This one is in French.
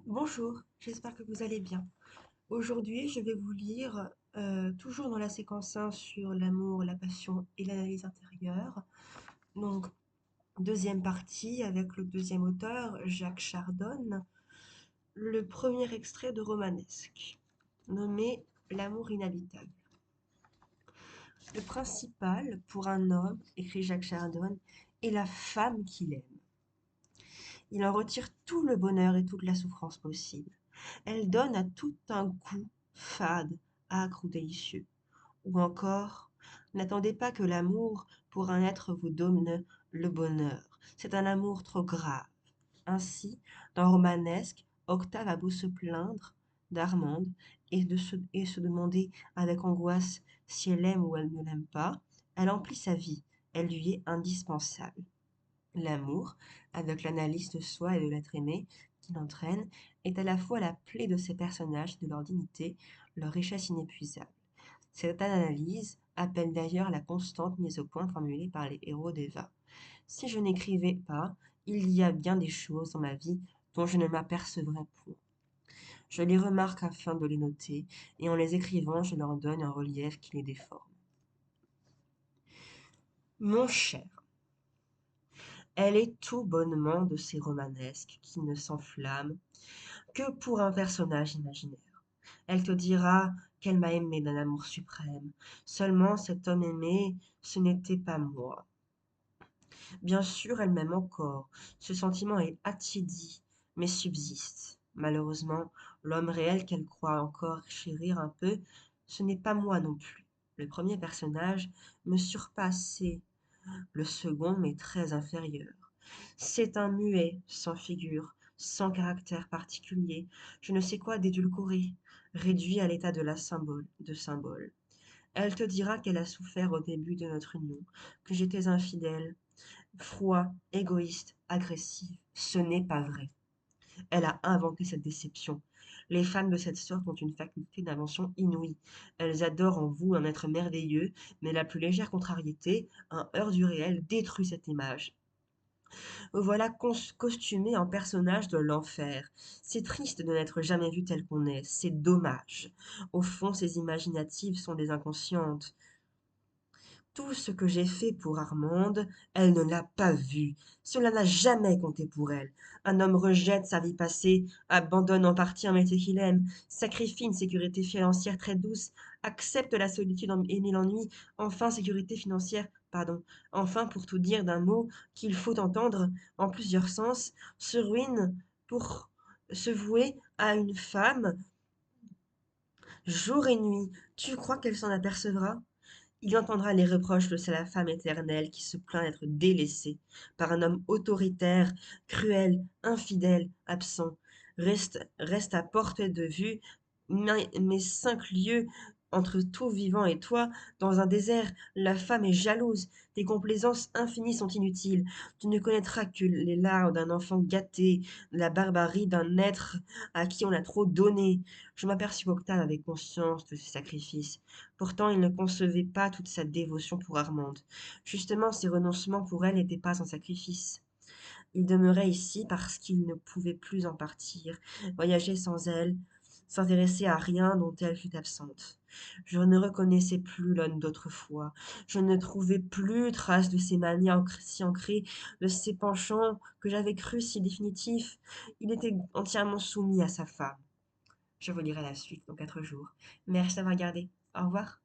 Bonjour, j'espère que vous allez bien. Aujourd'hui, je vais vous lire, toujours dans la séquence 1 sur l'amour, la passion et l'analyse intérieure. Donc, deuxième partie avec le deuxième auteur, Jacques Chardon, le premier extrait de Romanesque, nommé L'amour inhabitable. Le principal pour un homme, écrit Jacques Chardon, est la femme qu'il aime. Il en retire tout le bonheur et toute la souffrance possible. Elle donne à tout un goût fade, âcre ou délicieux. Ou encore, n'attendez pas que l'amour pour un être vous donne le bonheur. C'est un amour trop grave. Ainsi, dans Romanesque, Octave a beau se plaindre d'Armande et se demander avec angoisse si elle aime ou elle ne l'aime pas, elle emplit sa vie, elle lui est indispensable. L'amour, avec l'analyse de soi et de l'être aimé qui l'entraîne, est à la fois la plaie de ces personnages, de leur dignité, leur richesse inépuisable. Cette analyse appelle d'ailleurs la constante mise au point formulée par les héros d'Eva. Si je n'écrivais pas, il y a bien des choses dans ma vie dont je ne m'apercevrais point. Je les remarque afin de les noter, et en les écrivant, je leur donne un relief qui les déforme. Mon cher, elle est tout bonnement de ces romanesques qui ne s'enflamment que pour un personnage imaginaire. Elle te dira qu'elle m'a aimé d'un amour suprême. Seulement cet homme aimé, ce n'était pas moi. Bien sûr, elle m'aime encore. Ce sentiment est attiédi, mais subsiste. Malheureusement, l'homme réel qu'elle croit encore chérir un peu, ce n'est pas moi non plus. Le premier personnage me surpassait, le second m'est très inférieur. C'est un muet, sans figure, sans caractère particulier, je ne sais quoi d'édulcoré, réduit à l'état de symbole. Elle te dira qu'elle a souffert au début de notre union, que j'étais infidèle, froid, égoïste, agressif. Ce n'est pas vrai. Elle a inventé cette déception. Les femmes de cette sorte ont une faculté d'invention inouïe. Elles adorent en vous un être merveilleux, mais la plus légère contrariété, un heurt du réel, détruit cette image. Me voilà costumé en personnage de l'enfer. C'est triste de n'être jamais vu tel qu'on est, c'est dommage. Au fond, ces imaginatives sont des inconscientes. Tout ce que j'ai fait pour Armande, elle ne l'a pas vu. Cela n'a jamais compté pour elle. Un homme rejette sa vie passée, abandonne en partie un métier qu'il aime, sacrifie une sécurité financière très douce, accepte la solitude et l'ennui, enfin sécurité financière, pardon, enfin pour tout dire d'un mot qu'il faut entendre en plusieurs sens, se ruine pour se vouer à une femme jour et nuit. Tu crois qu'elle s'en apercevra? Il entendra les reproches de la femme éternelle qui se plaint d'être délaissée par un homme autoritaire, cruel, infidèle, absent. Reste à portée de vue, mais 5 lieues entre tout vivant et toi, dans un désert, la femme est jalouse, tes complaisances infinies sont inutiles. Tu ne connaîtras que les larmes d'un enfant gâté, la barbarie d'un être à qui on a trop donné. Je m'aperçus qu'Octave avait conscience de ses sacrifices. Pourtant, il ne concevait pas toute sa dévotion pour Armande. Justement, ses renoncements pour elle n'étaient pas un sacrifice. Il demeurait ici parce qu'il ne pouvait plus en partir, voyager sans elle, s'intéresser à rien dont elle fût absente. Je ne reconnaissais plus l'homme d'autrefois. Je ne trouvais plus trace de ses manies si ancrées, de ses penchants que j'avais crus si définitifs. Il était entièrement soumis à sa femme. Je vous lirai la suite dans 4 jours. Merci d'avoir regardé. Au revoir.